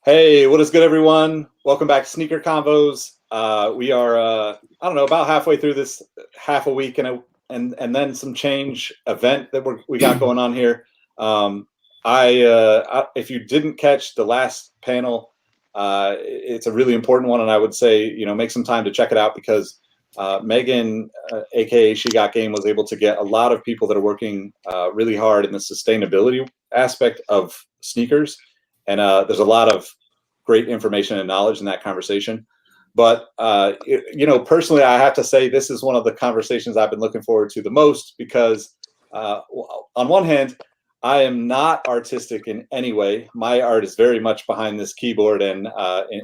Hey, what is good, everyone? Welcome back to Sneaker Convos. We are, I don't know, about halfway through this half a week and then some change event that we got going on here. If you didn't catch the last panel, it's a really important one, and I would say make some time to check it out because Megan, aka She Got Game, was able to get a lot of people that are working really hard in the sustainability aspect of sneakers. And there's a lot of great information and knowledge in that conversation. But, personally, I have to say this is one of the conversations I've been looking forward to the most because on one hand, I am not artistic in any way. My art is very much behind this keyboard and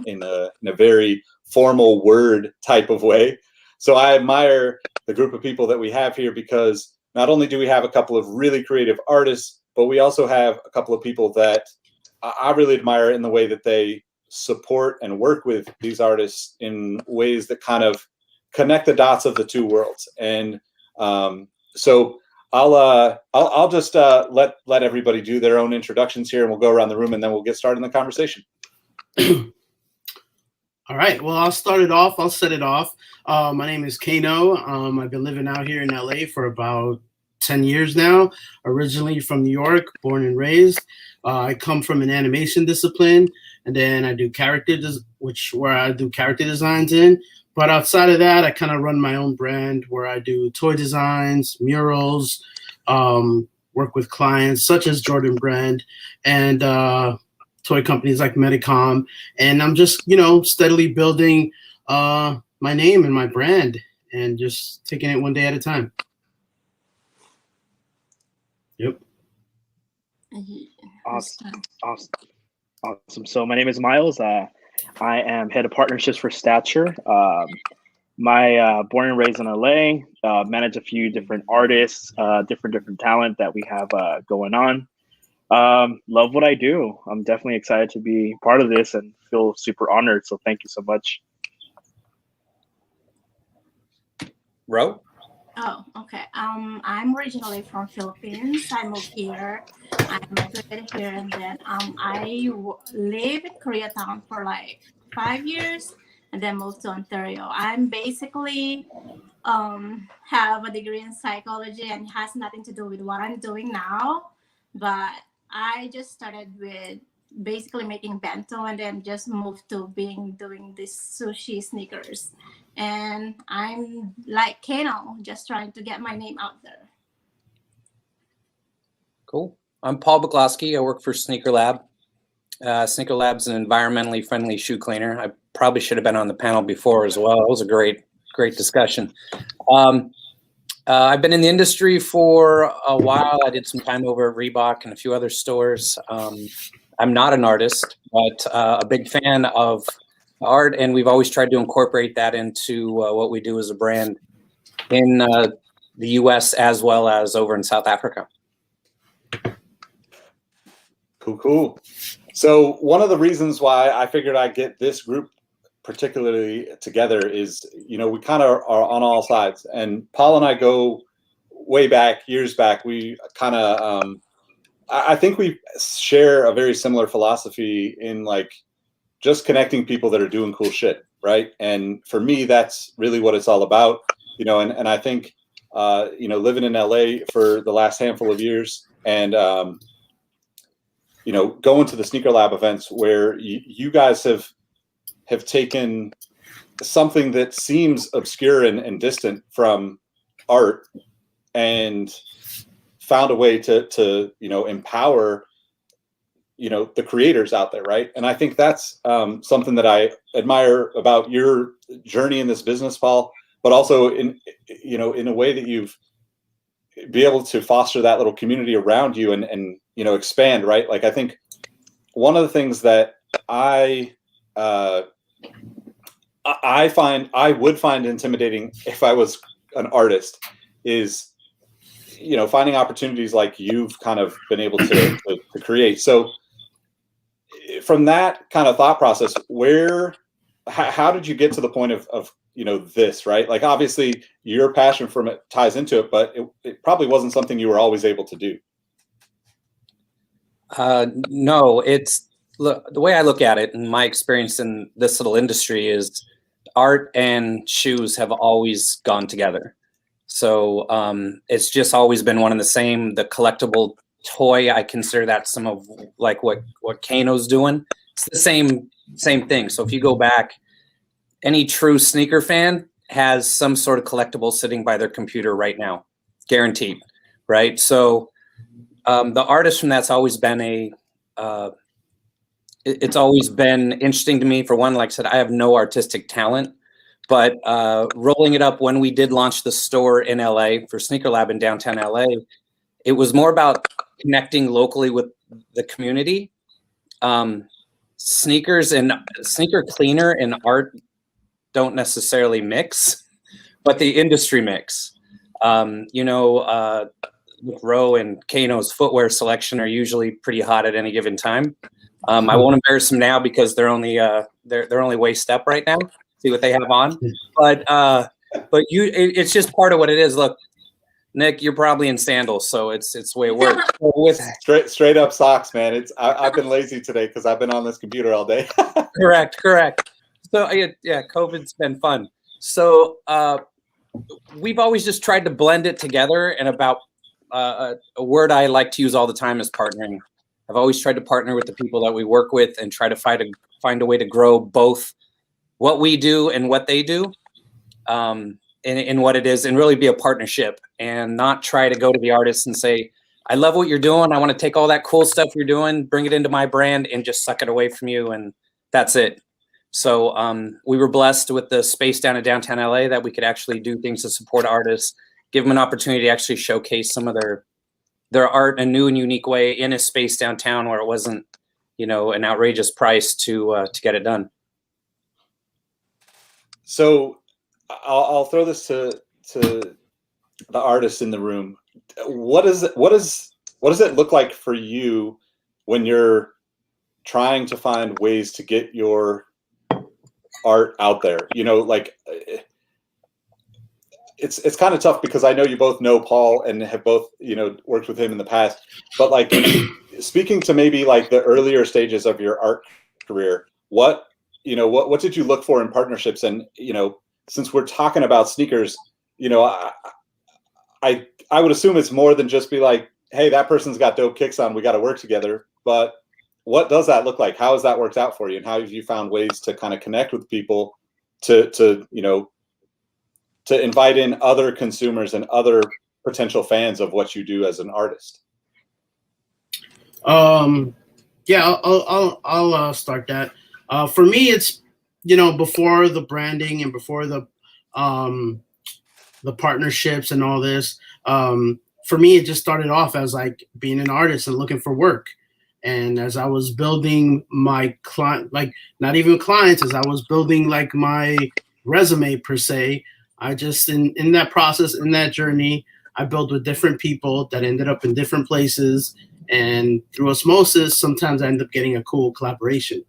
in a very formal word type of way. So I admire the group of people that we have here because not only do we have a couple of really creative artists, but we also have a couple of people that I really admire in the way that they support and work with these artists in ways that kind of connect the dots of the two worlds. And so I'll just let everybody do their own introductions here, and we'll go around the room, and then we'll get started in the conversation. All right. Well, I'll start it off. I'll set it off. My name is Kano. I've been living out here in LA for about 10 years now, originally from New York, born and raised. I come from an animation discipline, and then I do where I do character designs in. But outside of that, I kind of run my own brand where I do toy designs, murals, work with clients such as Jordan Brand and toy companies like Medicom. And I'm just, steadily building my name and my brand and just taking it one day at a time. Yep. Awesome. So my name is Miles. I am head of partnerships for Stature. Born and raised in LA. Manage a few different artists, different talent that we have going on. Love what I do. I'm definitely excited to be part of this and feel super honored. So thank you so much. Ro? Oh, okay. I'm originally from Philippines. I moved here. I migrated here, and then I lived in Koreatown for like 5 years, and then moved to Ontario. I'm basically have a degree in psychology, and it has nothing to do with what I'm doing now. But I just started with basically making bento, and then just moved to doing this sushi sneakers. And I'm like Kano, just trying to get my name out there. Cool. I'm Paul Bogloski. I work for Sneaker Lab. Sneaker Lab's an environmentally friendly shoe cleaner. I probably should have been on the panel before as well. It was a great discussion. I've been in the industry for a while. I did some time over at Reebok and a few other stores. I'm not an artist, but a big fan of art, and we've always tried to incorporate that into what we do as a brand in the US as well as over in South Africa. Cool. So one of the reasons why I figured I'd get this group particularly together is, we kind of are on all sides, and Paul and I go way back, years back. We kind of, I think we share a very similar philosophy in like just connecting people that are doing cool shit, right? And for me, that's really what it's all about, and I think, living in LA for the last handful of years and, going to the Sneaker Lab events where you guys have taken something that seems obscure and distant from art and found a way to empower the creators out there, right? And I think that's something that I admire about your journey in this business, Paul, but also in a way that you've be able to foster that little community around you and expand, right? Like I think one of the things that I would find intimidating if I was an artist is finding opportunities like you've kind of been able to create. So from that kind of thought process, how did you get to the point of this, right? Like obviously your passion from it ties into it, but it probably wasn't something you were always able to do. No, it's look, the way I look at it, and my experience in this little industry is, art and shoes have always gone together. So it's just always been one and the same. The collectible toy, I consider that some of like what Kano's doing. It's the same thing. So if you go back, any true sneaker fan has some sort of collectible sitting by their computer right now, guaranteed, right? So the artist from that's always been it's always been interesting to me. For one, like I said, I have no artistic talent, but rolling it up when we did launch the store in LA for Sneaker Lab in downtown LA, it was more about connecting locally with the community. Sneakers and sneaker cleaner and art don't necessarily mix, but the industry mix. Roe and Kano's footwear selection are usually pretty hot at any given time. I won't embarrass them now because they're only waist up right now. See what they have on, but it's just part of what it is. Look, Nick, you're probably in sandals, so it's the way it works. With straight up socks, man. I've been lazy today because I've been on this computer all day. correct. So yeah, COVID's been fun. So we've always just tried to blend it together, and about a word I like to use all the time is partnering. I've always tried to partner with the people that we work with and try to find a way to grow both what we do and what they do, in what it is, and really be a partnership and not try to go to the artists and say, I love what you're doing. I want to take all that cool stuff you're doing, bring it into my brand and just suck it away from you. And that's it. So we were blessed with the space down in downtown LA that we could actually do things to support artists, give them an opportunity to actually showcase some of their art in a new and unique way in a space downtown where it wasn't, an outrageous price to get it done. So I'll throw this to the artists in the room. What does it look like for you when you're trying to find ways to get your art out there? It's kind of tough because I know you both know Paul and have both worked with him in the past, but like speaking to maybe like the earlier stages of your art career, what did you look for in partnerships? And since we're talking about sneakers, I would assume it's more than just be like, hey, that person's got dope kicks on, we got to work together. But what does that look like? How has that worked out for you? And how have you found ways to kind of connect with people to invite in other consumers and other potential fans of what you do as an artist? Yeah, I'll start that. For me, it's, before the branding and before the partnerships and all this, for me, it just started off as like being an artist and looking for work. And as I was building my client, like not even clients, as I was building like my resume per se, I just, in that process, in that journey, I built with different people that ended up in different places. And through osmosis, sometimes I end up getting a cool collaboration.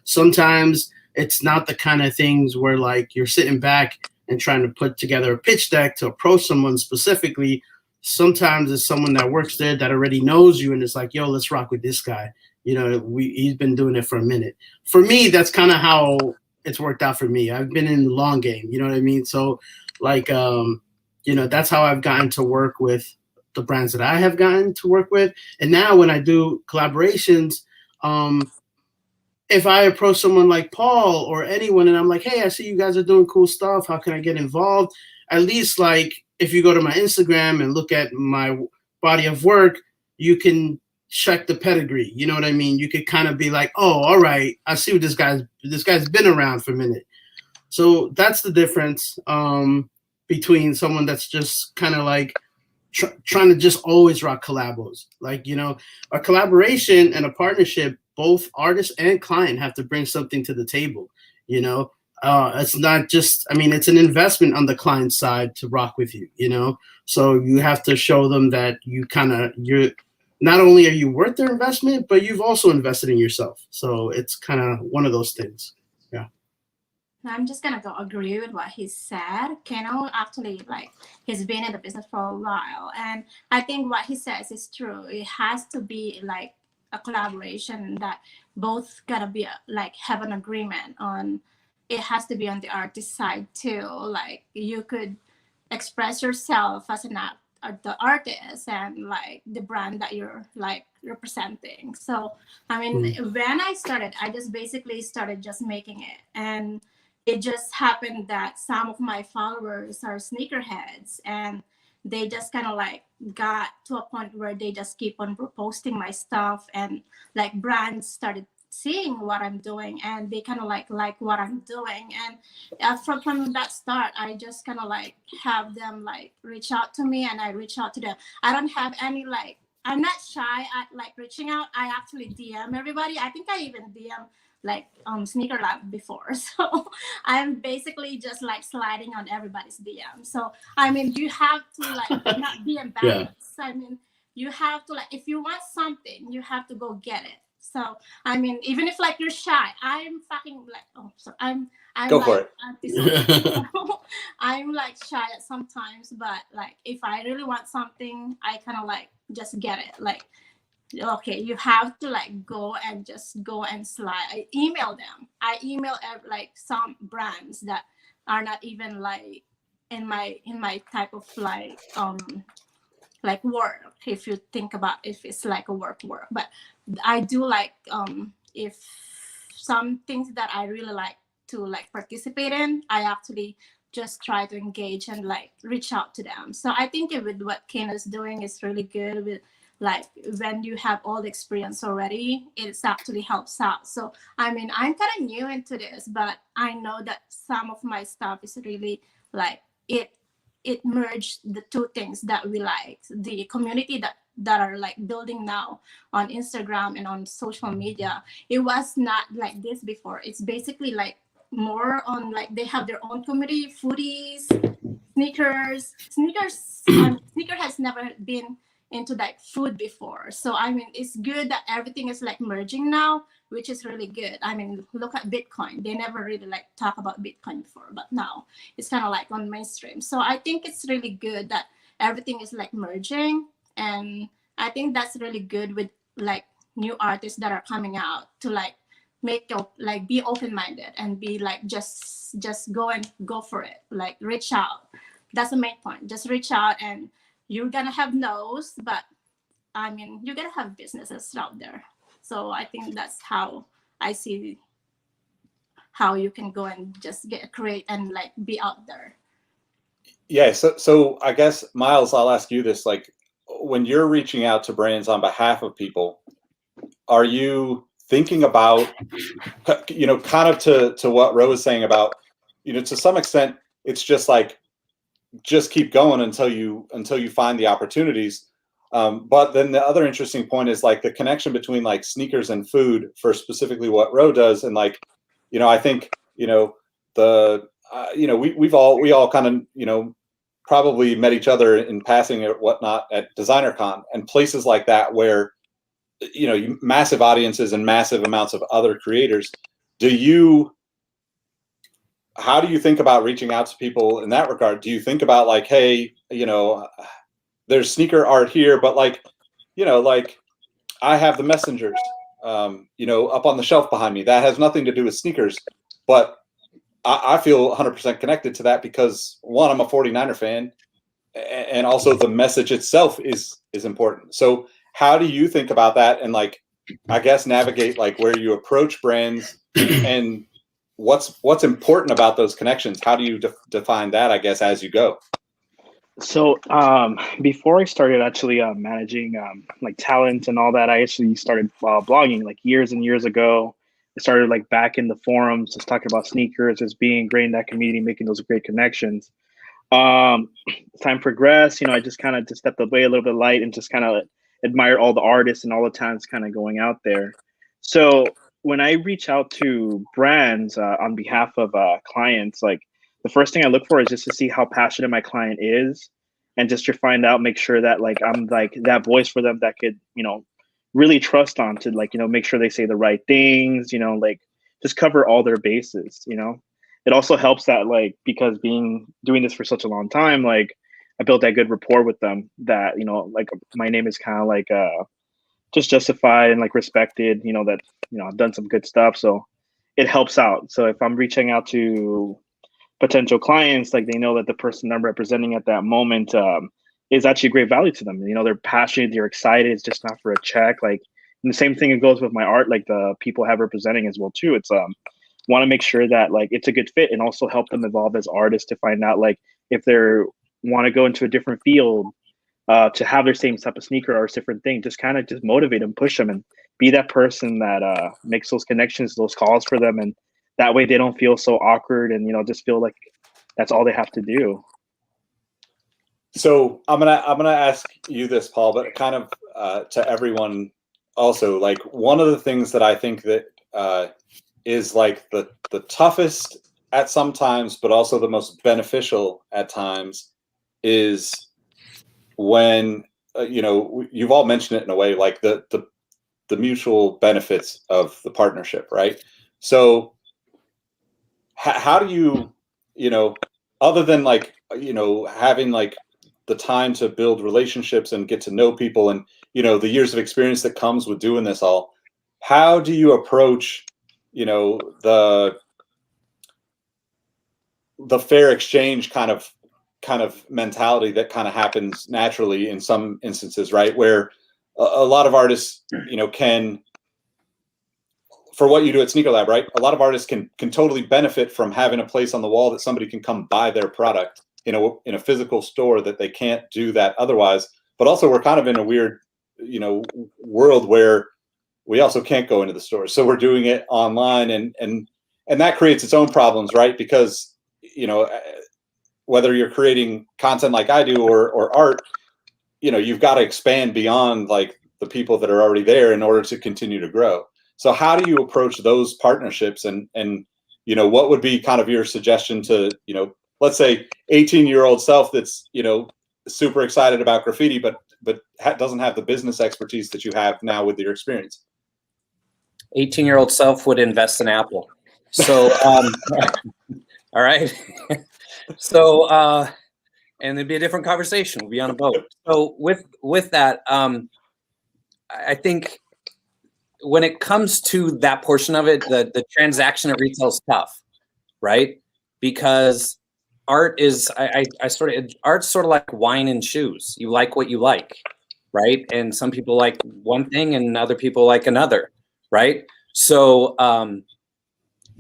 Sometimes it's not the kind of things where like you're sitting back and trying to put together a pitch deck to approach someone specifically. Sometimes it's someone that works there that already knows you and it's like, yo, let's rock with this guy. He's been doing it for a minute. For me, that's kind of how it's worked out for me. I've been in the long game, you know what I mean? So like, that's how I've gotten to work with the brands that I have gotten to work with. And now when I do collaborations, if I approach someone like Paul or anyone and I'm like, hey, I see you guys are doing cool stuff, how can I get involved? At least like if you go to my Instagram and look at my body of work, you can check the pedigree. You know what I mean? You could kind of be like, oh, all right, I see what this guy's been around for a minute. So that's the difference between someone that's just kind of like trying to just always rock collabos. Like, a collaboration and a partnership, both artist and client have to bring something to the table. It's not just, it's an investment on the client side to rock with you, so you have to show them that you're not only are you worth their investment, but you've also invested in yourself. So it's kind of one of those things. Yeah. I'm just gonna go agree with what he said. Kano actually, like, he's been in the business for a while, and I think what he says is true. It has to be like a collaboration that both gotta be like have an agreement on. It has to be on the artist side too. Like you could express yourself as the artist and like the brand that you're like representing. So I mean, when I started, I just basically started just making it, and it just happened that some of my followers are sneakerheads, and they just kind of like got to a point where they just keep on posting my stuff, and like brands started seeing what I'm doing, and they kind of like what I'm doing. And from that start, I just kind of like have them like reach out to me, and I reach out to them. I don't have any like, I'm not shy at like reaching out. I actually DM everybody. I think I even DM like Sneaker Lab before. So I'm basically just like sliding on everybody's DM. So I mean, you have to like not be embarrassed. I mean, you have to like, if you want something, you have to go get it. So I mean, even if like you're shy, I'm fucking like, oh, sorry, I'm Go like, for it. I'm like shy at sometimes, but like if I really want something, I kind of like just get it. Like, okay, you have to like go and just go and slide. I email them. I email like some brands that are not even like in my type of like work, if you think about if it's like a work, but I do like if some things that I really like to like participate in, I actually just try to engage and like reach out to them. So I think with what Ken is doing is really good. With like when you have all the experience already, it actually helps out. So I mean, I'm kind of new into this, but I know that some of my stuff is really like it merged the two things that we like, the community that are like building now on Instagram and on social media. It was not like this before. It's basically like more on like they have their own community, foodies, sneakers. Sneaker has never been into like food before. So I mean, it's good that everything is like merging now, which is really good. I mean, look at Bitcoin. They never really like talk about Bitcoin before, but now it's kind of like on mainstream. So I think it's really good that everything is like merging, and I think that's really good with like new artists that are coming out to like make your like be open-minded and be like just go for it. Like reach out. That's the main point. Just reach out, and you're gonna have no's, but I mean, you're gonna have businesses out there. So I think that's how I see how you can go and just create and like be out there. Yeah. So I guess, Miles, I'll ask you this, like when you're reaching out to brands on behalf of people, are you thinking about, you know, kind of to what Ro was saying about, you know, to some extent, it's just like, just keep going until you find the opportunities. But then the other interesting point is like the connection between like sneakers and food for specifically what Ro does. And like, you know, I think, you know, you know, we all kind of, you know, probably met each other in passing or whatnot at DesignerCon and places like that where, you know, massive audiences and massive amounts of other creators. How do you think about reaching out to people in that regard? Do you think about like, hey, you know, there's sneaker art here, but like, you know, like I have the messengers, you know, up on the shelf behind me. That has nothing to do with sneakers, but I feel 100% connected to that because one, I'm a 49er fan, and also the message itself is important. So how do you think about that? And like, I guess navigate like where you approach brands and what's important about those connections? How do you define that, I guess, as you go? So before I started actually managing like talent and all that, I actually started blogging like years and years ago. I started like back in the forums, just talking about sneakers, just being great in that community, making those great connections. As time progressed, you know, I just kind of just stepped away a little bit light and just kind of admired all the artists and all the talents kind of going out there. So when I reach out to brands on behalf of clients, like the first thing I look for is just to see how passionate my client is, and just to find out, make sure that like I'm like that voice for them that could, you know, really trust on to like, you know, make sure they say the right things, you know, like just cover all their bases, you know. It also helps that like, because doing this for such a long time, like I built that good rapport with them that, you know, like my name is kind of like just justified and like respected, you know, that, you know, I've done some good stuff. So it helps out. So if I'm reaching out to potential clients, like they know that the person I'm representing at that moment is actually great value to them. You know, they're passionate, they're excited. It's just not for a check. Like, and the same thing it goes with my art, like the people I have representing as well too. It's want to make sure that like it's a good fit and also help them evolve as artists to find out like if they're want to go into a different field to have their same type of sneaker or a different thing, just kind of just motivate them, push them, and be that person that makes those connections, those calls for them, and that way they don't feel so awkward and, you know, just feel like that's all they have to do. So I'm gonna ask you this, Paul, but kind of to everyone also. Like, one of the things that I think that is like the toughest at some times, but also the most beneficial at times, is when you know, you've all mentioned it in a way, like the mutual benefits of the partnership, right? So how do you, you know, other than like, you know, having like the time to build relationships and get to know people, and, you know, the years of experience that comes with doing this all, how do you approach, you know, the fair exchange kind of mentality that kind of happens naturally in some instances, right? Where a lot of artists, you know, can, for what you do at Sneaker Lab, right? A lot of artists can totally benefit from having a place on the wall that somebody can come buy their product in a physical store that they can't do that otherwise. But also, we're kind of in a weird, you know, world where we also can't go into the stores, so we're doing it online, and that creates its own problems, right? Because, you know, whether you're creating content like I do or art, you know, you've got to expand beyond like the people that are already there in order to continue to grow. So how do you approach those partnerships, and you know, what would be kind of your suggestion to, you know, let's say 18-year-old self that's, you know, super excited about graffiti, but doesn't have the business expertise that you have now with your experience? 18-year-old self would invest in Apple. So, all right. So, and it'd be a different conversation. We'd be on a boat. So with that, I think when it comes to that portion of it, the transaction at retail is tough, right? Because art is, art's sort of like wine and shoes. You like what you like, right? And some people like one thing and other people like another, right? So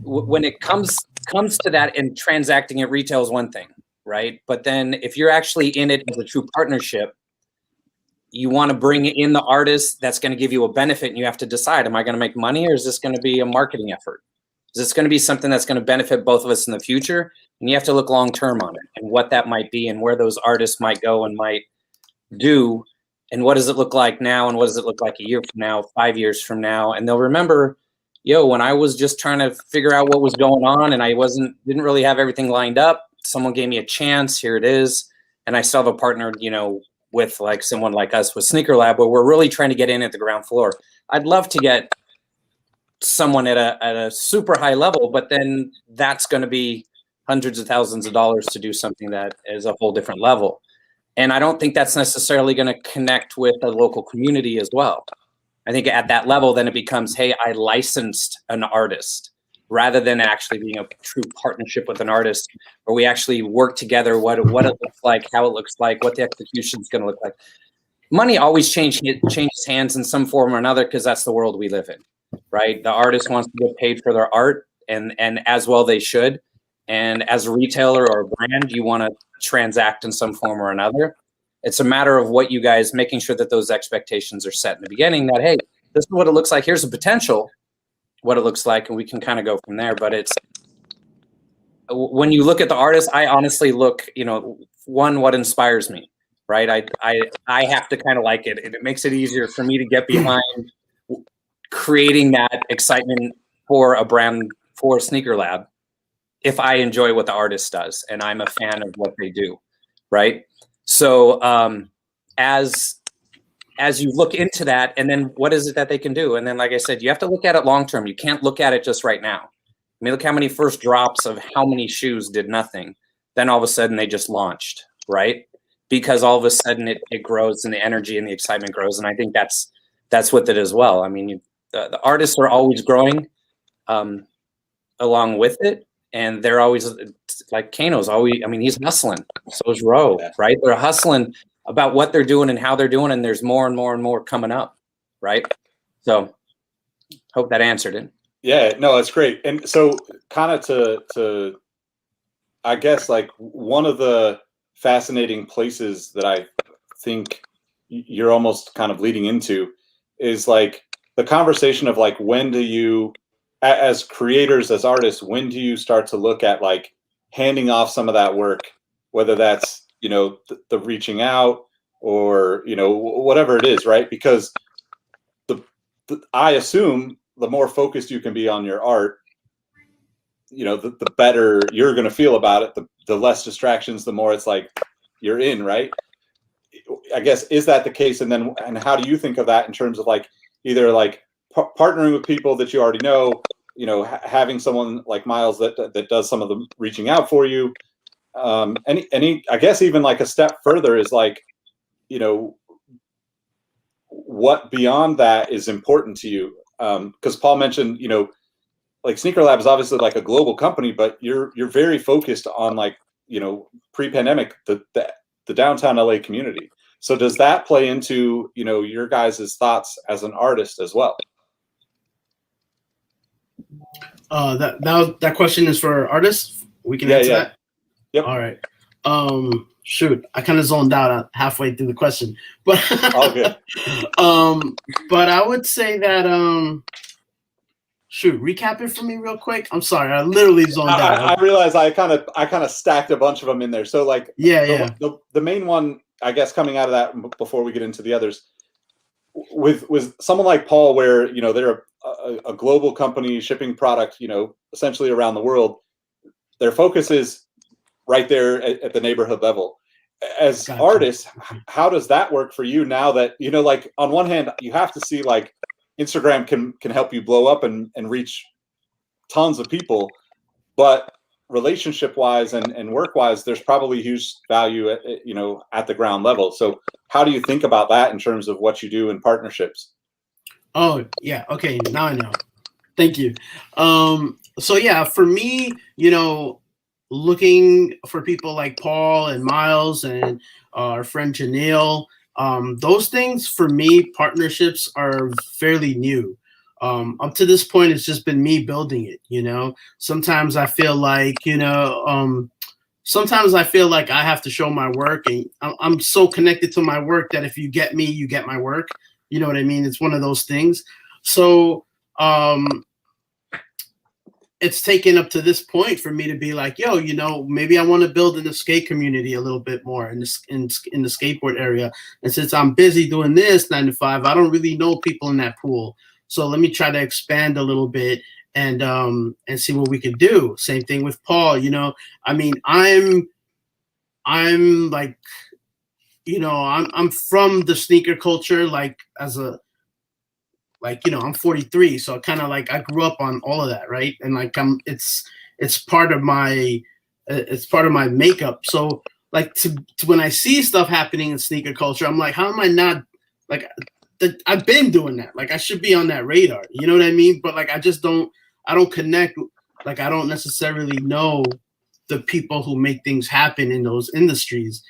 when it comes to that, and transacting at retail is one thing, right? But then if you're actually in it as a true partnership, you want to bring in the artist that's going to give you a benefit, and you have to decide, am I going to make money, or is this going to be a marketing effort? Is this going to be something that's going to benefit both of us in the future? And you have to look long-term on it, and what that might be, and where those artists might go and might do, and what does it look like now, and what does it look like a year from now, 5 years from now? And they'll remember, yo, when I was just trying to figure out what was going on and I didn't really have everything lined up, someone gave me a chance, here it is. And I still have a partner, you know, with like someone like us with Sneaker Lab, where we're really trying to get in at the ground floor. I'd love to get someone at a super high level, but then that's going to be hundreds of thousands of dollars to do something that is a whole different level. And I don't think that's necessarily going to connect with the local community as well. I think at that level, then it becomes, hey, I licensed an artist, rather than actually being a true partnership with an artist, where we actually work together, what it looks like, how it looks like, what the execution is going to look like. Money always changes hands in some form or another, because that's the world we live in, right? The artist wants to get paid for their art, and as well they should. And as a retailer or a brand, you want to transact in some form or another. It's a matter of what you guys, making sure that those expectations are set in the beginning, that, hey, this is what it looks like. Here's the potential, what it looks like, and we can kind of go from there. But it's, when you look at the artist, I honestly look, you know, one, what inspires me, right? I have to kind of like it, and it makes it easier for me to get behind creating that excitement for a brand, for Sneaker Lab, if I enjoy what the artist does and I'm a fan of what they do, right? So as you look into that, and then what is it that they can do? And then, like I said, you have to look at it long-term. You can't look at it just right now. I mean, look how many first drops of how many shoes did nothing. Then all of a sudden they just launched, right? Because all of a sudden it grows, and the energy and the excitement grows. And I think that's that's with it as well. I mean, the artists are always growing along with it, and they're always, like Kano's always, I mean, he's hustling. So is Ro, right? They're hustling about what they're doing and how they're doing, and there's more and more and more coming up, right? So hope that answered it. Yeah, no, it's great. And so kind of to I guess like one of the fascinating places that I think you're almost kind of leading into is like the conversation of like, when do you, as creators, as artists, when do you start to look at like handing off some of that work, whether that's, you know, the reaching out or, you know, whatever it is, right? Because I assume the more focused you can be on your art, you know, the better you're going to feel about it. The less distractions, the more it's like you're in, right? I guess, is that the case? And then, and how do you think of that in terms of like either like partnering with people that you already know, you know, having someone like Miles that does some of the reaching out for you. Any, I guess even like a step further is like, you know, what beyond that is important to you? Because Paul mentioned, you know, like Sneaker Lab is obviously like a global company, but you're very focused on like, you know, pre-pandemic, the downtown LA community. So does that play into, you know, your guys' thoughts as an artist as well? That question is for artists. We can answer that. Yep. All right. Shoot, I kind of zoned out halfway through the question, but all good. But I would say that shoot, recap it for me real quick. I'm sorry, I literally zoned out. I realize I kind of stacked a bunch of them in there. So like, the main one, I guess, coming out of that before we get into the others, with someone like Paul, where, you know, they're a global company shipping product, you know, essentially around the world. Their focus is right there at the neighborhood level. As artists, how does that work for you now that, you know, like on one hand, you have to see like Instagram can help you blow up and reach tons of people, but relationship wise and work wise, there's probably huge value at, you know, at the ground level. So how do you think about that in terms of what you do in partnerships? Oh yeah. Okay. Now I know. Thank you. So yeah, for me, you know, looking for people like Paul and Miles and our friend Janelle, those things for me, partnerships are fairly new. Up to this point, it's just been me building it. You know, sometimes I feel like, you know, sometimes I feel like I have to show my work, and I'm so connected to my work that if you get me, you get my work. You know what I mean? It's one of those things. So it's taken up to this point for me to be like, yo, you know, maybe I want to build in the skate community a little bit more in the skateboard area. And since I'm busy doing this 9 to 5, I don't really know people in that pool. So let me try to expand a little bit and see what we could do. Same thing with Paul. You know, I mean, I'm like, you know, I'm from the sneaker culture, like you know, I'm 43, so kind of like I grew up on all of that, right? And like it's part of my makeup. So like when I see stuff happening in sneaker culture, I'm like, how am I not like I've been doing that? Like I should be on that radar, you know what I mean? But like I don't connect. Like I don't necessarily know the people who make things happen in those industries.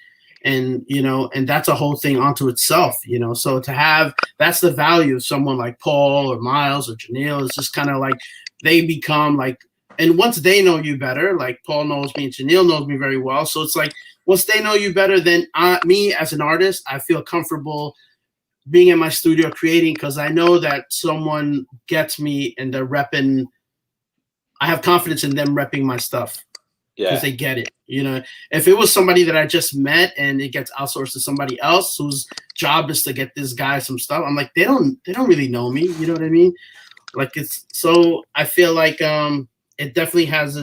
And, you know, and that's a whole thing onto itself, you know. So to have, that's the value of someone like Paul or Miles or Janelle. It's just kind of like they become like, and once they know you better, like Paul knows me and Janelle knows me very well. So it's like, once they know you better, then me as an artist, I feel comfortable being in my studio creating, because I know that someone gets me and they're repping. I have confidence in them repping my stuff. Because they get it, you know. If it was somebody that I just met and it gets outsourced to somebody else whose job is to get this guy some stuff, I'm like, they don't really know me, you know what I mean? Like it's so I feel like it definitely has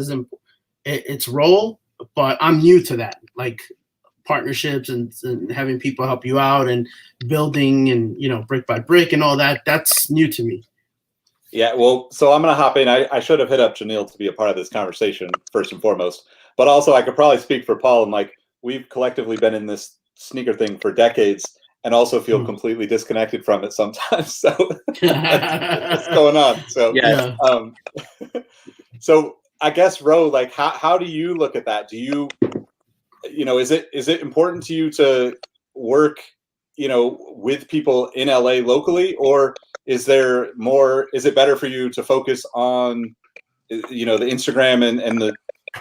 its role, but I'm new to that, like partnerships and having people help you out and building and, you know, brick by brick and all that. That's new to me. Yeah, well, so I'm going to hop in. I should have hit up Janelle to be a part of this conversation first and foremost, but also I could probably speak for Paul, and like we've collectively been in this sneaker thing for decades, and also feel completely disconnected from it sometimes. So what's going on? So Yeah. So I guess, Ro, like how do you look at that? Do you, is it important to you to work, with people in LA locally, or is it better for you to focus on, the Instagram and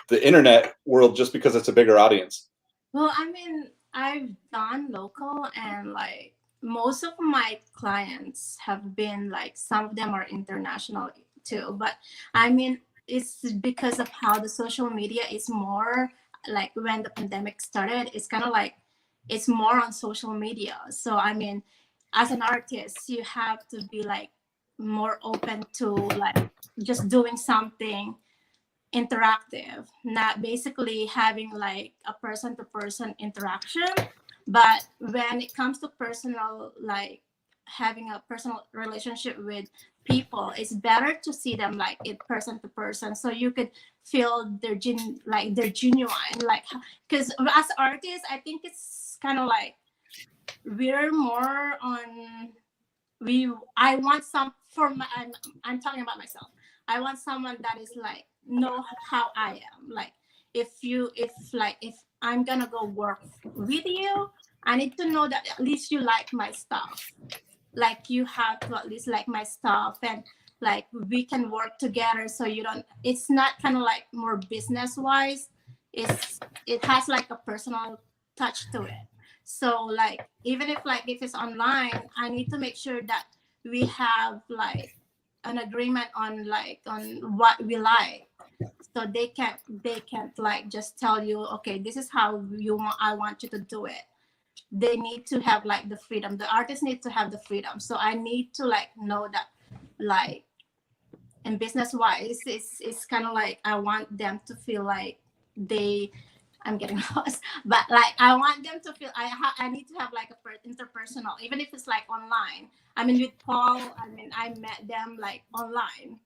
the internet world just because it's a bigger audience? Well, I mean, I've done local, and like most of my clients have been like, some of them are international too. But I mean, it's because of how the social media is more like, when the pandemic started, it's kind of like it's more on social media. So I mean, as an artist, you have to be like more open to like just doing something interactive, not basically having like a person-to-person interaction. But when it comes to personal, like having a personal relationship with people, it's better to see them like in person to person, so you could feel they're genuine. Like, because as artists, I think it's kind of like we're more on, I want some for my, I'm talking about myself. I want someone that is like know how I am. Like, if I'm gonna go work with you, I need to know that at least you like my stuff. Like, you have to at least like my stuff, and like we can work together, so you don't, it's not kind of like more business wise. It has like a personal touch to it. So like, even if it's online, I need to make sure that we have like an agreement on what we like, so they can't like just tell you, okay, this is how I want you to do it. They need to have like the freedom. The artists need to have the freedom. So I need to like know that, like, in business wise, it's kind of like I want them to feel like I'm getting lost, but like I want them to feel I need to have like a interpersonal, even if it's like online. I mean, with Paul, I mean, I met them like online,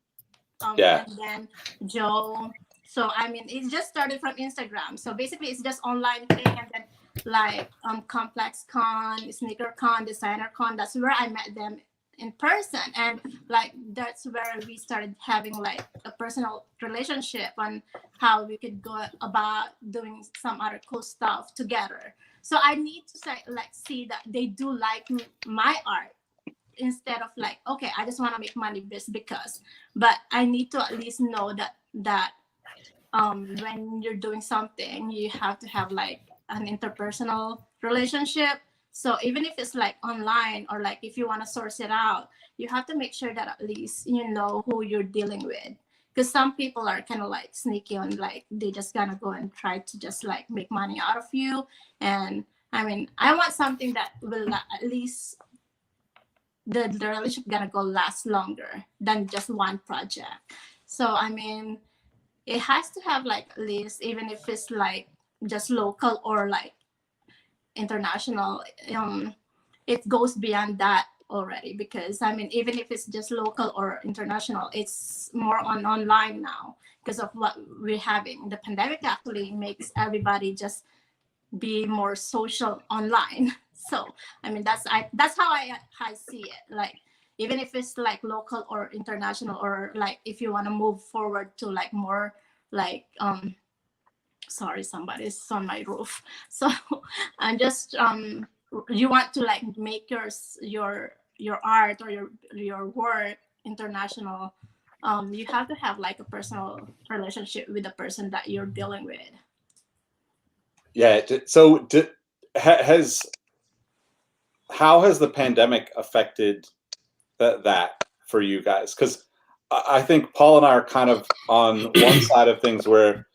Yeah. and then Joe. So I mean, it just started from Instagram. So basically, it's just online thing, and then like Complex Con, Sneaker Con, Designer Con. That's where I met them in person, and like that's where we started having like a personal relationship on how we could go about doing some other cool stuff together. So I need to see that they do like my art, instead of like, okay, I just want to make money just because. But I need to at least know that when you're doing something, you have to have like an interpersonal relationship. So even if it's like online, or like if you want to source it out, you have to make sure that at least you know who you're dealing with. Because some people are kind of like sneaky on, like they just gonna go and try to just like make money out of you. And I mean, I want something that will at least the relationship gonna go last longer than just one project. So I mean, it has to have like at least, even if it's like just local or like international, it goes beyond that already. Because I mean, even if it's just local or international, it's more on online now, because of what we're having. The pandemic actually makes everybody just be more social online. So I mean, that's how I see it. Like, even if it's like local or international, or like if you want to move forward to like more like sorry, somebody's on my roof. So I'm just you want to like make your art or your work international, you have to have like a personal relationship with the person that you're dealing with. Yeah. So how has the pandemic affected that for you guys? Because I think Paul and I are kind of on one side of things where,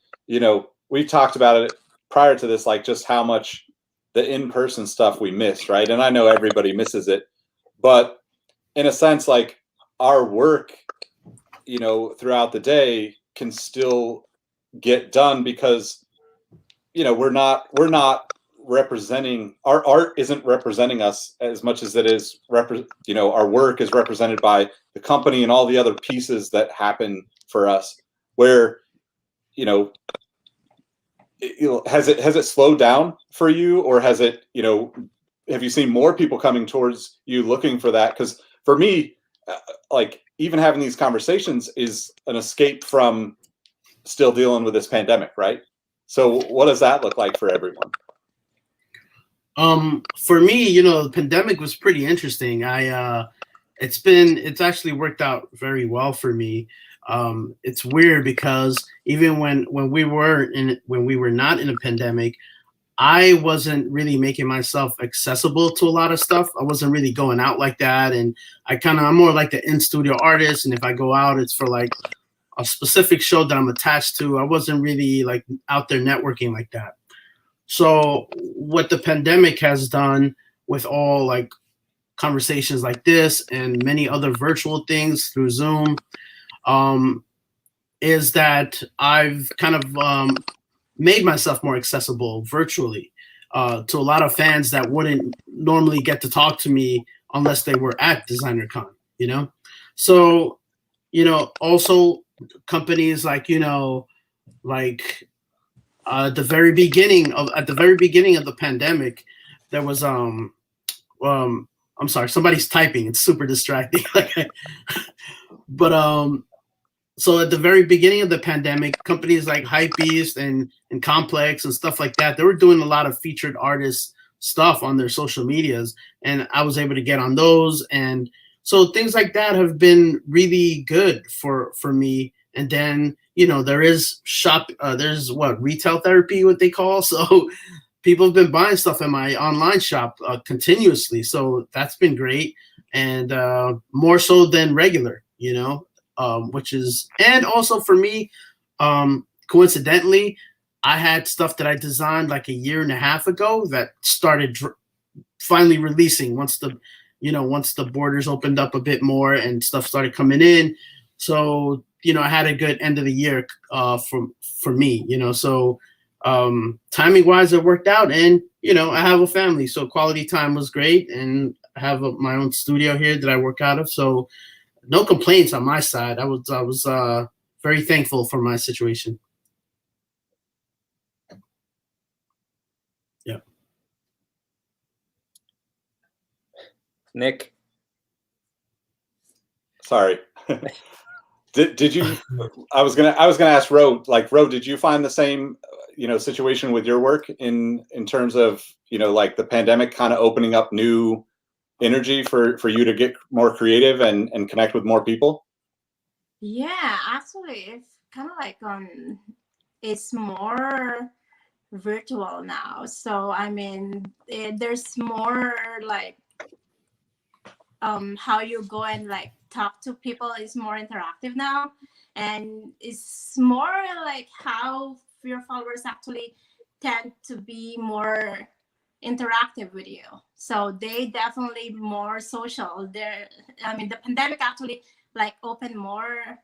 we talked about it prior to this, like just how much the in-person stuff we missed, right? And I know everybody misses it, but in a sense, like our work, throughout the day can still get done because, we're not representing, our art isn't representing us as much as it is our work is represented by the company and all the other pieces that happen for us, where has it slowed down for you, or has it have you seen more people coming towards you looking for that? Because for me, like even having these conversations is an escape from still dealing with this pandemic, right? So what does that look like for everyone? For me, you know, the pandemic was pretty interesting. It's actually worked out very well for me. It's weird because even when we were not in a pandemic, I wasn't really making myself accessible to a lot of stuff. I wasn't really going out like that, and I'm more like the in studio artist. And if I go out, it's for like a specific show that I'm attached to. I wasn't really like out there networking like that. So what the pandemic has done with all like conversations like this and many other virtual things through Zoom, is that I've kind of made myself more accessible virtually to a lot of fans that wouldn't normally get to talk to me unless they were at DesignerCon, you know? So, you know, also companies like, you know, like at the very beginning of the pandemic, there was I'm sorry, somebody's typing. It's super distracting. But so at the very beginning of the pandemic, companies like Hypebeast and Complex and stuff like that, they were doing a lot of featured artist stuff on their social medias, and I was able to get on those, and so things like that have been really good for me. And then, you know, there's retail therapy, what they call. So people have been buying stuff in my online shop continuously, so that's been great, and more so than regular, you know. Which is, and also for me, coincidentally, I had stuff that I designed like a year and a half ago that started finally releasing once the borders opened up a bit more and stuff started coming in. So, you know, I had a good end of the year for me, you know. So timing wise, it worked out, and you know, I have a family, so quality time was great, and I have my own studio here that I work out of, so no complaints on my side. I was very thankful for my situation. Yeah. Nick. Sorry. Did you? I was gonna ask Ro. Like, Ro, did you find the same, you know, situation with your work in terms of, you know, like the pandemic kind of opening up new energy for you to get more creative and connect with more people? Yeah, actually, it's kind of like it's more virtual now. So I mean, there's more like how you go and like talk to people is more interactive now, and it's more like how your followers actually tend to be more interactive with you. So they definitely more social. I mean, the pandemic actually like opened more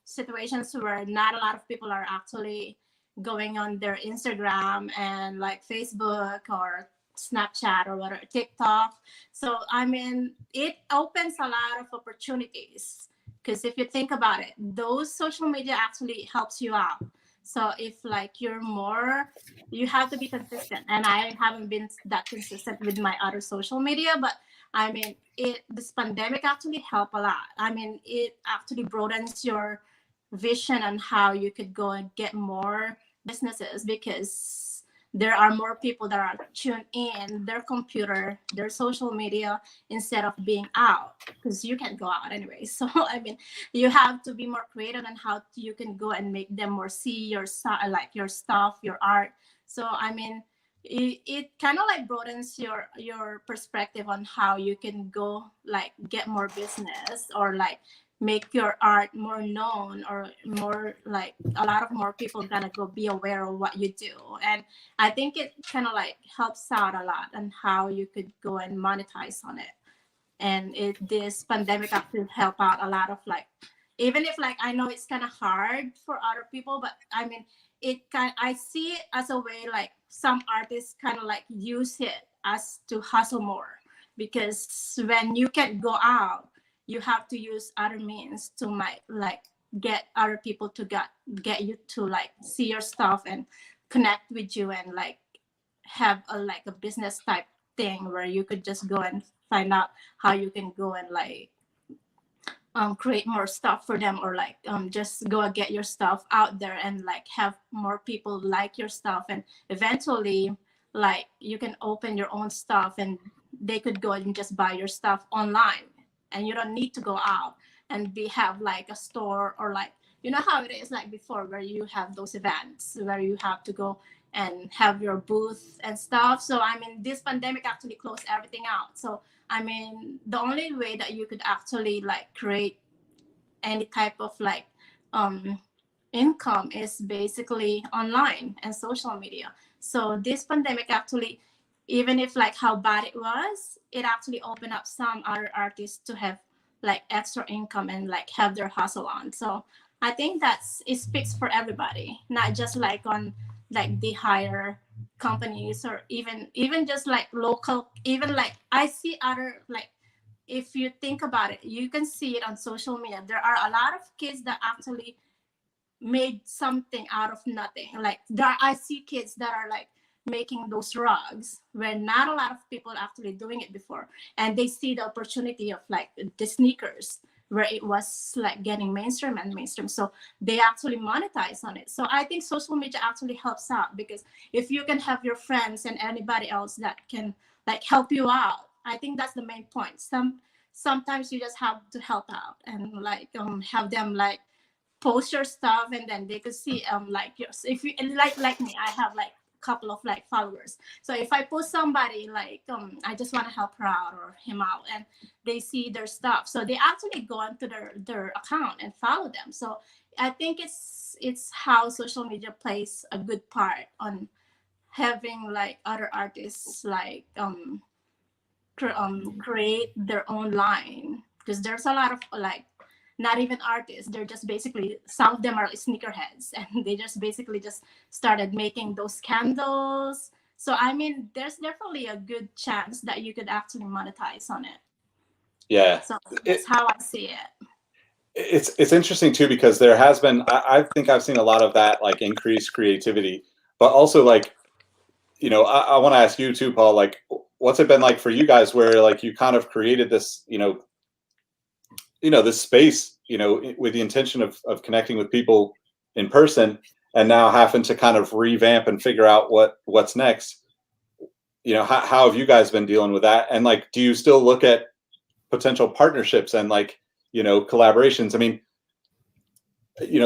situations where not a lot of people are actually going on their Instagram and like Facebook or Snapchat or whatever, TikTok. So I mean, it opens a lot of opportunities, because if you think about it, those social media actually helps you out. So if like you have to be consistent, and I haven't been that consistent with my other social media, but I mean, this pandemic actually helped a lot. I mean, it actually broadens your vision on how you could go and get more businesses, because there are more people that are tuned in their computer, their social media, instead of being out, because you can't go out anyway. So I mean, you have to be more creative on how you can go and make them more see your like your stuff, your art. So I mean, it kind of like broadens your perspective on how you can go like get more business, or like make your art more known, or more like a lot of more people gonna go be aware of what you do. And I think it kind of like helps out a lot on how you could go and monetize on it. And this pandemic actually help out a lot of like, even if like I know it's kind of hard for other people, but I mean, I see it as a way like some artists kind of like use it as to hustle more, because when you can't go out, you have to use other means to like get other people to get you to like see your stuff and connect with you, and like have a like a business type thing where you could just go and find out how you can go and like create more stuff for them, or like just go and get your stuff out there and like have more people like your stuff, and eventually like you can open your own stuff and they could go and just buy your stuff online, and you don't need to go out and have like a store, or like, you know how it is like before where you have those events where you have to go and have your booth and stuff. So I mean, this pandemic actually closed everything out. So I mean, the only way that you could actually like create any type of like income is basically online and social media. So this pandemic actually, even if like how bad it was, it actually opened up some other artists to have like extra income and like have their hustle on. So I think it speaks for everybody, not just like on like the higher companies, or even just like local, even like I see other, like if you think about it, you can see it on social media. There are a lot of kids that actually made something out of nothing. Like I see kids that are like making those rugs where not a lot of people actually doing it before, and they see the opportunity of like the sneakers where it was like getting mainstream, so they actually monetize on it. So I think social media actually helps out, because if you can have your friends and anybody else that can like help you out, I think that's the main point. Sometimes you just have to help out and like have them like post your stuff, and then they could see like yours. If you like me, I have like couple of like followers, so if I post somebody like I just want to help her out or him out, and they see their stuff, so they actually go onto their account and follow them. So I think it's how social media plays a good part on having like other artists like create their own line, because there's a lot of like not even artists, they're just basically, some of them are sneakerheads, and they just basically just started making those candles. So I mean, there's definitely a good chance that you could actually monetize on it. Yeah, so that's how I see it. It's interesting too, because there has been, I think I've seen a lot of that like increased creativity, but also like, you know, I want to ask you too, Paul, like what's it been like for you guys, where like you kind of created this, this space, with the intention of connecting with people in person, and now having to kind of revamp and figure out what's next. How have you guys been dealing with that? And like, do you still look at potential partnerships and like, collaborations? I mean,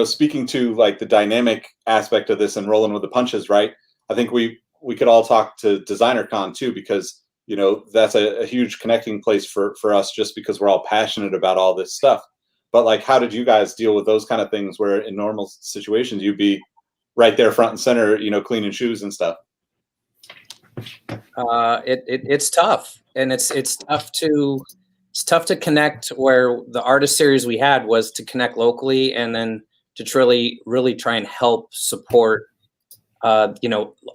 speaking to like the dynamic aspect of this and rolling with the punches, right? I think we could all talk to DesignerCon too, because that's a huge connecting place for us, just because we're all passionate about all this stuff. But like, how did you guys deal with those kind of things, where in normal situations you'd be right there front and center, cleaning shoes and stuff? It's tough, and it's tough to connect, where the artist series we had was to connect locally, and then to really try and help support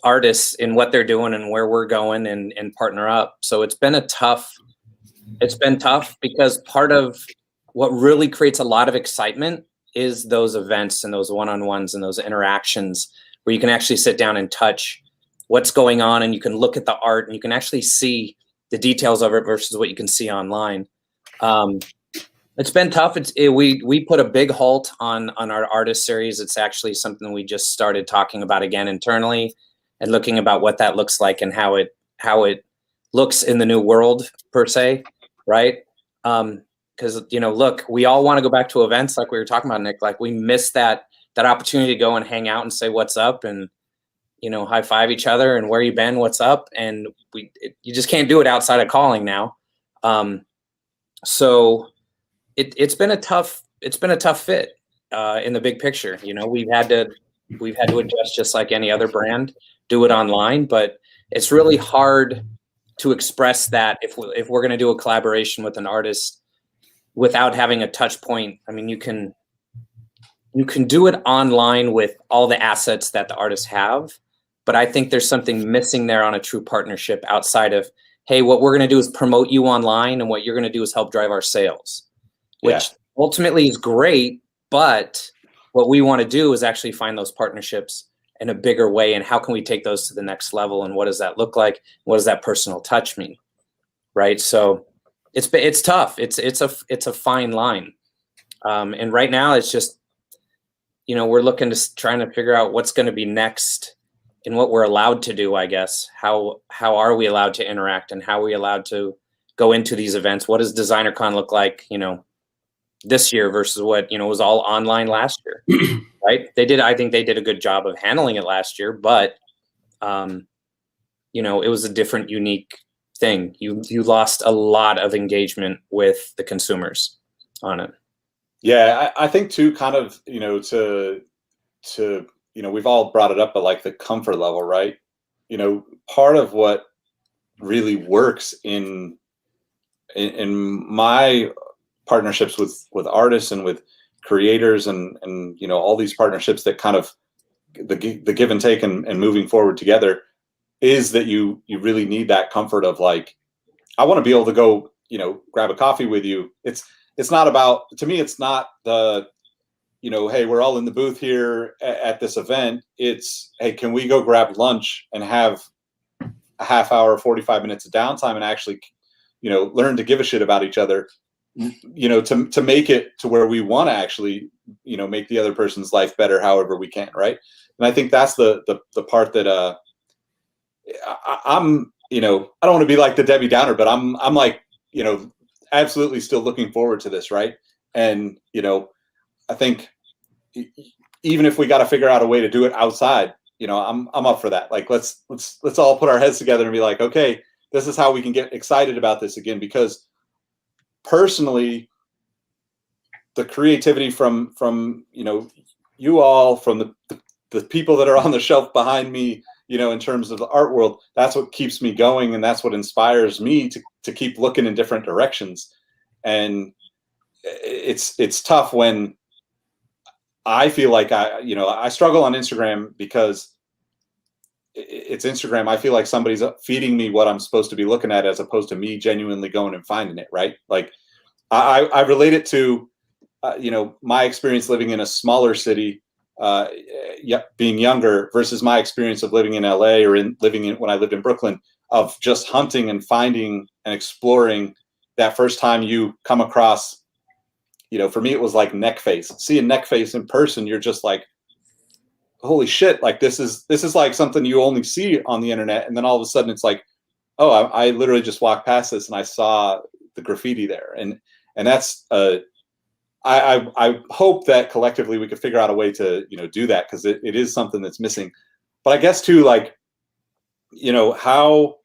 artists in what they're doing and where we're going, and partner up. So it's been tough because part of what really creates a lot of excitement is those events and those one-on-ones and those interactions where you can actually sit down and touch what's going on, and you can look at the art and you can actually see the details of it versus what you can see online. It's been tough. We put a big halt on our artist series. It's actually something we just started talking about again internally, and looking about what that looks like and how it looks in the new world per se, right? Because look, we all want to go back to events like we were talking about, Nick. Like, we miss that opportunity to go and hang out and say what's up, and high five each other and where you been, what's up, and you just can't do it outside of calling now. So it's been a tough fit in the big picture. We've had to adjust, just like any other brand, do it online, but it's really hard to express that if we're going to do a collaboration with an artist without having a touch point. I mean, you can do it online with all the assets that the artists have, but I think there's something missing there on a true partnership outside of, hey, what we're going to do is promote you online, and what you're going to do is help drive our sales, which ultimately is great. But what we want to do is actually find those partnerships in a bigger way, and how can we take those to the next level, and what does that look like? What does that personal touch mean? Right. So it's tough. It's a fine line. And right now it's just, we're looking to trying to figure out what's going to be next and what we're allowed to do, I guess. How are we allowed to interact, and how are we allowed to go into these events? What does DesignerCon look like, this year versus what, was all online last year, right? I think they did a good job of handling it last year, but, it was a different, unique thing. You lost a lot of engagement with the consumers on it. Yeah, I think too, kind of, to we've all brought it up, but like the comfort level, right? Part of what really works in my partnerships with artists and with creators and all these partnerships that kind of the give and take and moving forward together, is that you really need that comfort of like, I want to be able to go, grab a coffee with you. It's not about, to me, it's not the, hey, we're all in the booth here at this event. It's, hey, can we go grab lunch and have a half hour, 45 minutes of downtime and actually, learn to give a shit about each other, to make it to where we want to actually, make the other person's life better however we can, right? And I think that's the part that I'm, I don't want to be like the Debbie Downer, but I'm like, absolutely still looking forward to this, right? And I think even if we got to figure out a way to do it outside, I'm up for that. Like let's all put our heads together and be like, okay, this is how we can get excited about this again. Because personally, the creativity from you all, from the people that are on the shelf behind me, in terms of the art world, that's what keeps me going, and that's what inspires me to keep looking in different directions. And it's tough when I feel like I struggle on Instagram because it's Instagram. I feel like somebody's feeding me what I'm supposed to be looking at, as opposed to me genuinely going and finding it, right? Like I relate it to my experience living in a smaller city, being younger, versus my experience of living in LA or when I lived in Brooklyn, of just hunting and finding and exploring. That first time you come across, for me, it was like Neckface. Seeing Neckface in person, you're just like, holy shit. Like this is like something you only see on the internet. And then all of a sudden it's like, oh, I literally just walked past this and I saw the graffiti there. And that's, I hope that collectively we could figure out a way to, do that, because it is something that's missing. But I guess too, like, how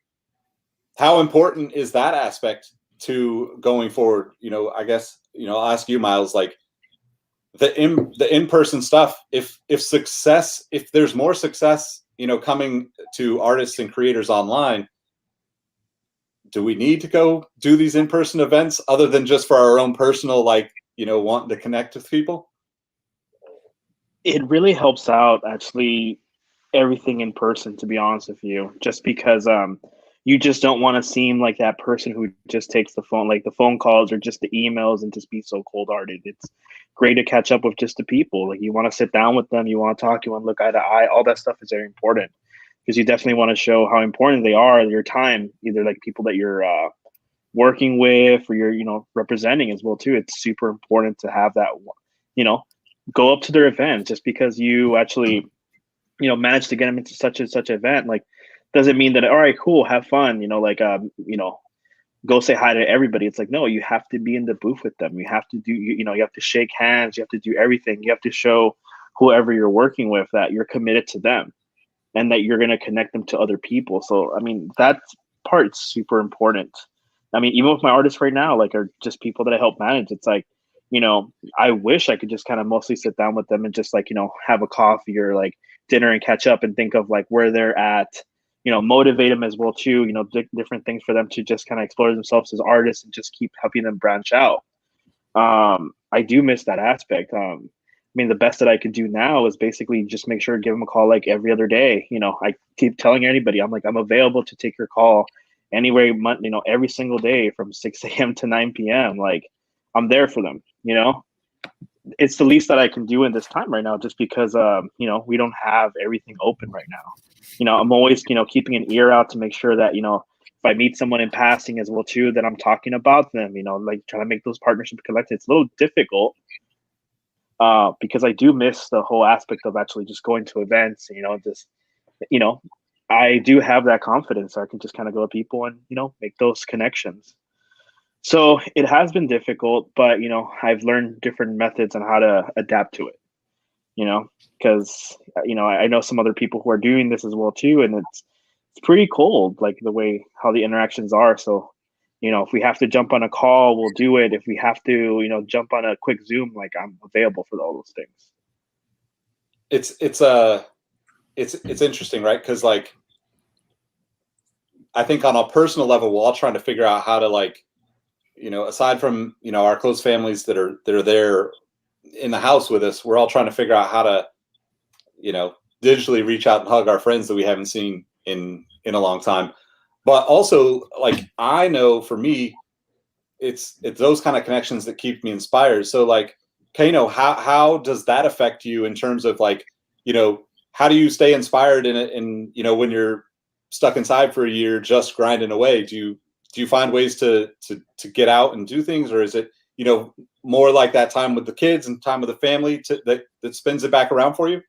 important is that aspect to going forward? I guess, I'll ask you, Miles, like the in-person stuff, if there's more success, coming to artists and creators online, do we need to go do these in-person events other than just for our own personal, like, wanting to connect with people? It really helps out, actually, everything in person, to be honest with you, just because you just don't want to seem like that person who just takes the phone calls or just the emails and just be so cold-hearted. It's great to catch up with just the people. Like, you want to sit down with them, you want to talk, you want to look eye to eye. All that stuff is very important, because you definitely want to show how important they are, your time, either like people that you're working with or you're representing as well too. It's super important to have that, go up to their event. Just because you actually manage to get them into such and such event, like, doesn't mean that, all right, cool, have fun, go say hi to everybody. It's like, no, you have to be in the booth with them. You have to do, you have to shake hands, you have to do everything. You have to show whoever you're working with that you're committed to them and that you're going to connect them to other people. So I mean, that part's super important. I mean, even with my artists right now, like, are just people that I help manage. It's like, I wish I could just kind of mostly sit down with them and just like, have a coffee or like dinner and catch up and think of like where they're at, motivate them as well too, different things for them to just kind of explore themselves as artists and just keep helping them branch out. I do miss that aspect. I mean, the best that I could do now is basically just make sure to give them a call like every other day. I keep telling anybody, I'm like, I'm available to take your call anywhere, every single day from 6 a.m. to 9 p.m. Like, I'm there for them, it's the least that I can do in this time right now, just because you know, we don't have everything open right now. You know, I'm always, you know, keeping an ear out to make sure that, you know, if I meet someone in passing as well too, that I'm talking about them, you know, like trying to make those partnerships connected. It's a little difficult because I do miss the whole aspect of actually just going to events, and, you know, just, you know, I do have that confidence, so I can just kind of go to people and, you know, make those connections. So it has been difficult, but, you know, I've learned different methods on how to adapt to it, you know, because, you know, I know some other people who are doing this as well too, and it's pretty cold, like the way how the interactions are. So, you know, if we have to jump on a call, we'll do it. If we have to, you know, jump on a quick Zoom, like, I'm available for all those things. It's interesting, right? Because, like, I think on a personal level, we're all trying to figure out how to, like, you know, aside from, you know, our close families that are there in the house with us, we're all trying to figure out how to, you know, digitally reach out and hug our friends that we haven't seen in a long time. But also, like, I know for me, it's those kind of connections that keep me inspired. So, like, Kano, how does that affect you in terms of, like, you know, how do you stay inspired in you know, when you're stuck inside for a year just grinding away? Do you find ways to get out and do things, or is it, you know, more like that time with the kids and time with the family that spins it back around for you?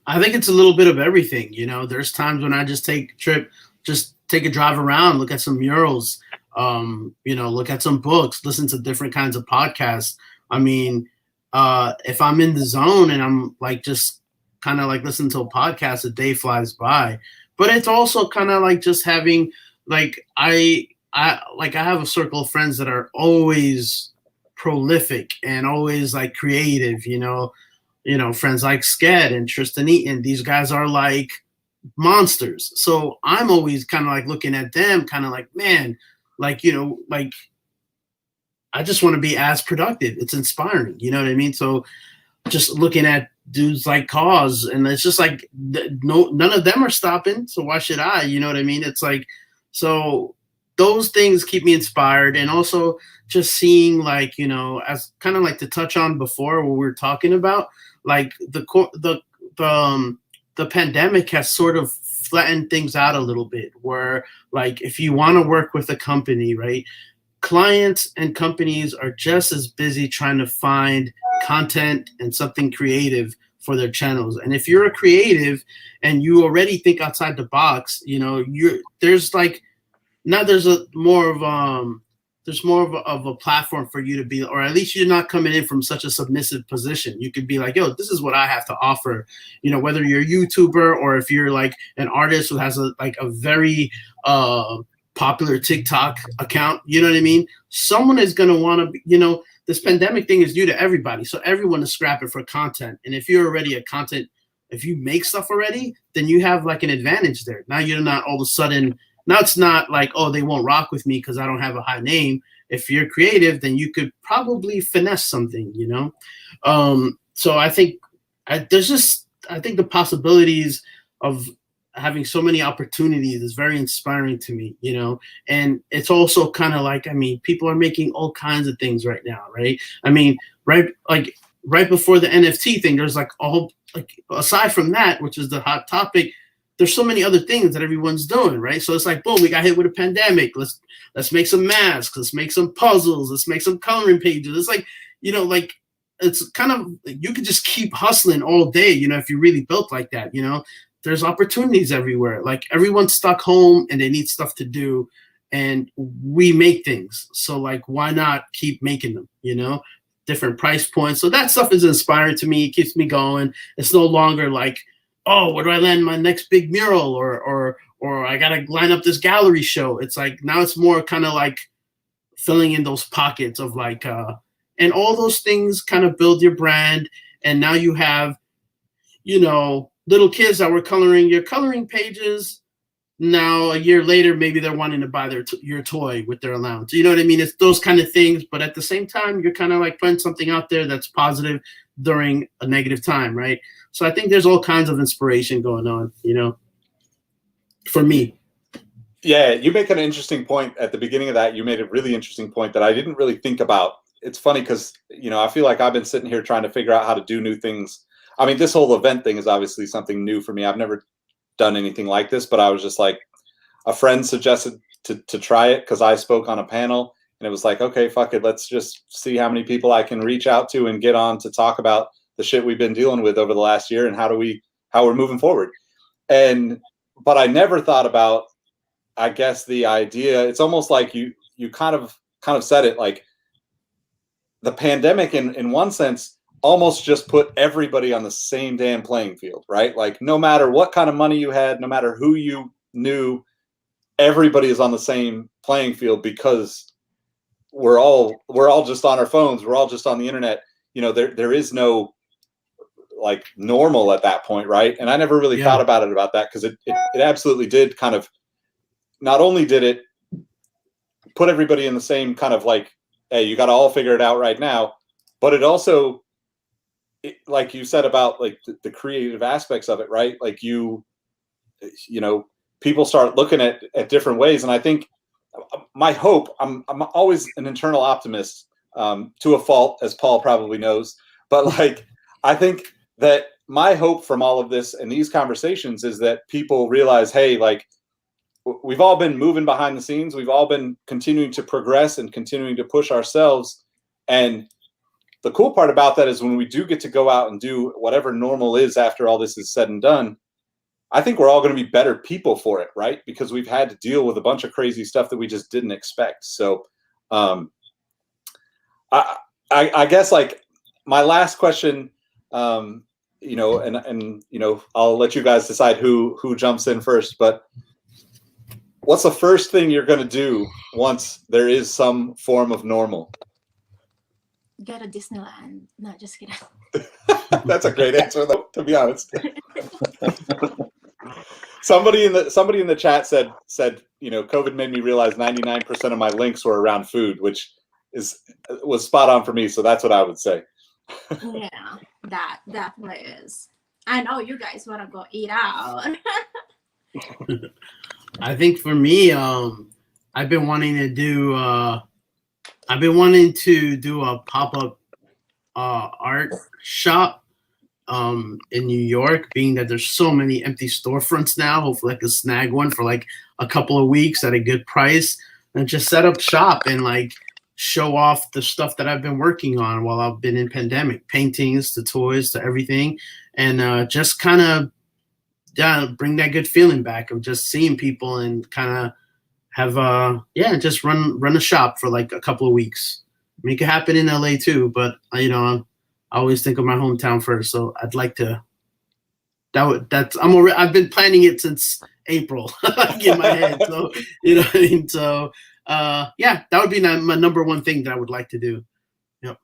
I think it's a little bit of everything. You know, there's times when I just take a trip, just take a drive around, look at some murals, you know, look at some books, listen to different kinds of podcasts. I mean, if I'm in the zone and I'm like just kind of like listening to a podcast, a day flies by. But it's also kind of like just having, like, I have a circle of friends that are always prolific and always like creative, you know, friends like Sked and Tristan Eaton. These guys are like monsters. So I'm always kind of like looking at them, kind of like, man, like, you know, like, I just want to be as productive. It's inspiring, you know what I mean? So just looking at dudes like Cause, and it's just like, none of them are stopping, so why should I? You know what I mean? It's like, so those things keep me inspired. And also just seeing, like, you know, as kind of like to touch on before what we were talking about, like the pandemic has sort of flattened things out a little bit, where, like, if you want to work with a company, right, clients and companies are just as busy trying to find content and something creative for their channels. And if you're a creative and you already think outside the box, you know, there's more of a platform for you to be, or at least you're not coming in from such a submissive position. You could be like, yo, this is what I have to offer. You know, whether you're a YouTuber or if you're like an artist who has a very popular TikTok account, you know what I mean? Someone is going to want to, you know, this pandemic thing is due to everybody. So everyone is scrapping for content. And if you're already if you make stuff already, then you have like an advantage there. Now you're not all of a sudden, now it's not like, oh, they won't rock with me because I don't have a high name. If you're creative, then you could probably finesse something, you know? So I think the possibilities of having so many opportunities is very inspiring to me, you know? And it's also kind of like, I mean, people are making all kinds of things right now, right? I mean, right before the NFT thing, there's like a whole, like, aside from that, which is the hot topic, there's so many other things that everyone's doing, right? So it's like, boom, we got hit with a pandemic. Let's make some masks. Let's make some puzzles. Let's make some coloring pages. It's like, you know, like, it's kind of, you could just keep hustling all day, you know, if you really built like that, you know? There's opportunities everywhere. Like, everyone's stuck home and they need stuff to do, and we make things. So, like, why not keep making them, you know? Different price points. So that stuff is inspiring to me. It keeps me going. It's no longer like, oh, where do I land my next big mural, or I gotta line up this gallery show. It's like, now it's more kind of like filling in those pockets of like, and all those things kind of build your brand. And now you have, you know, little kids that were coloring your coloring pages. Now a year later, maybe they're wanting to buy your toy with their allowance. You know what I mean? It's those kind of things. But at the same time, you're kind of like putting something out there that's positive during a negative time, right? So I think there's all kinds of inspiration going on, you know, for me. Yeah, you make an interesting point at the beginning of that. You made a really interesting point that I didn't really think about it's funny because, I feel like I've been sitting here trying to figure out how to do new things. I mean, this whole event thing is obviously something new for me. I've never done anything like this, but I was just like, a friend suggested to try it because I spoke on a panel, and it was like, okay, fuck it. Let's just see how many people I can reach out to and get on to talk about the shit we've been dealing with over the last year and how we're moving forward. But I never thought about, I guess, the idea. It's almost like you kind of said it, like the pandemic in one sense almost just put everybody on the same damn playing field, right? Like no matter what kind of money you had, no matter who you knew, everybody is on the same playing field because we're all just on our phones. We're all just on the internet. There is no like normal at that point, right? And I never really thought about that because it absolutely did kind of, not only did it put everybody in the same kind of like, hey, you got to all figure it out right now, but it also, like you said about like the creative aspects of it, right? Like people start looking at different ways. And I think my hope, I'm always an internal optimist to a fault, as Paul probably knows, but like, I think that my hope from all of this and these conversations is that people realize, hey, like we've all been moving behind the scenes. We've all been continuing to progress and continuing to push ourselves. And the cool part about that is when we do get to go out and do whatever normal is after all this is said and done, I think we're all going to be better people for it, right? Because we've had to deal with a bunch of crazy stuff that we just didn't expect. So I guess like my last question, and I'll let you guys decide who jumps in first, but what's the first thing you're going to do once there is some form of normal? Go to Disneyland. No, just kidding. That's a great answer, though, to be honest. Somebody in the chat said, COVID made me realize 99% of my links were around food, which was spot on for me. So that's what I would say. Yeah, that definitely is. I know you guys want to go eat out. I think for me, I've been wanting to do a pop-up art shop in New York, being that there's so many empty storefronts now. Hopefully I can snag one for like a couple of weeks at a good price and just set up shop and like show off the stuff that I've been working on while I've been in pandemic, paintings to toys to everything, and just kind of bring that good feeling back of just seeing people and kind of have just run a shop for like a couple of weeks. Make it happen in LA too, but I always think of my hometown first, so I'd like to. I've been planning it since April in my head, so you know what I mean. So that would be my number one thing that I would like to do. Yep.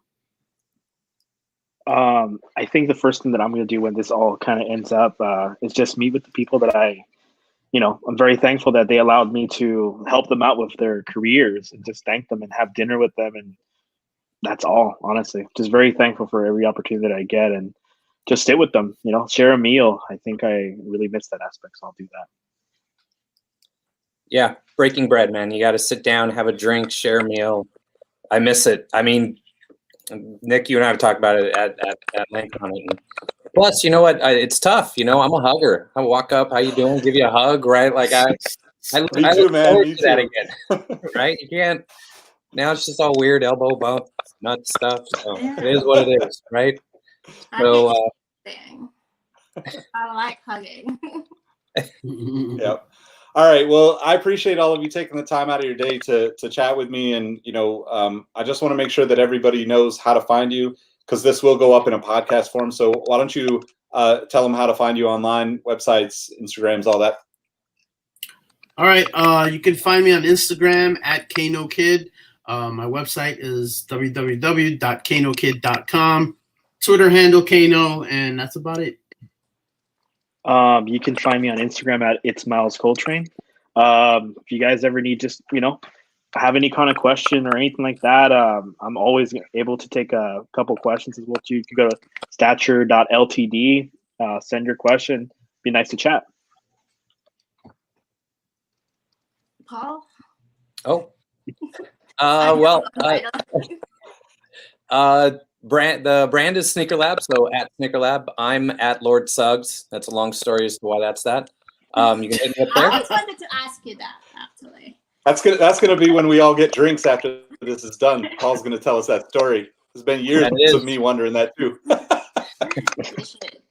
I think the first thing that I'm going to do when this all kind of ends up is just meet with the people that I'm very thankful that they allowed me to help them out with their careers and just thank them and have dinner with them. And that's all, honestly. Just very thankful for every opportunity that I get and just sit with them, share a meal. I think I really miss that aspect, so I'll do that. Yeah, breaking bread, man. You got to sit down, have a drink, share a meal. I miss it. I mean, Nick, you and I have talked about it at length on it. Plus, you know what? It's tough. I'm a hugger. I walk up, how you doing? Give you a hug, right? Like I look forward to that again, right? You can't. Now it's just all weird elbow bump, nut stuff. So it is what it is, right? So I like hugging. Yep. All right. Well, I appreciate all of you taking the time out of your day to chat with me. And, I just want to make sure that everybody knows how to find you, because this will go up in a podcast form. So why don't you tell them how to find you online, websites, Instagrams, all that. All right. You can find me on Instagram at KanoKid. My website is www.kanokid.com. Twitter handle Kano, and that's about it. You can find me on Instagram at It's Miles Coltrane. If you guys ever need have any kind of question or anything like that, I'm always able to take a couple questions as well. You can go to stature.ltd, send your question. Be nice to chat. Paul? Oh. Well, The brand is Sneaker Lab, so at Sneaker Lab. I'm at Lord Suggs. That's a long story as to why that's that. You can hit me up I there. always wanted to ask you that, actually. That's gonna be when we all get drinks after this is done. Paul's gonna tell us that story. It's been years of me wondering that too. Appreciate.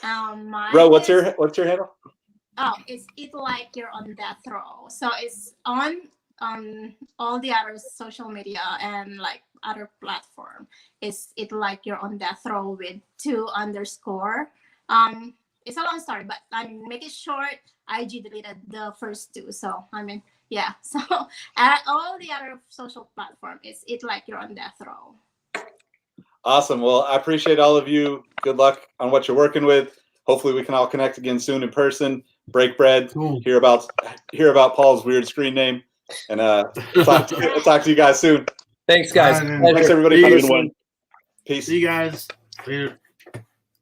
Mine Bro, what's is- your handle? Oh, it's like you're on death row. So it's on all the other social media and like other platform. It's like you're on death row with 2_. It's a long story, but I mean, make it short. IG deleted the first 2, so I mean, yeah. So at all the other social platform, it's like you're on death row. Awesome. Well, I appreciate all of you. Good luck on what you're working with. Hopefully, we can all connect again soon in person. Break bread. Cool. Hear about Paul's weird screen name, and talk to you guys soon. Thanks, guys. All right, man. Pleasure. Thanks, everybody. See Have a you. good one. Peace. See you guys later.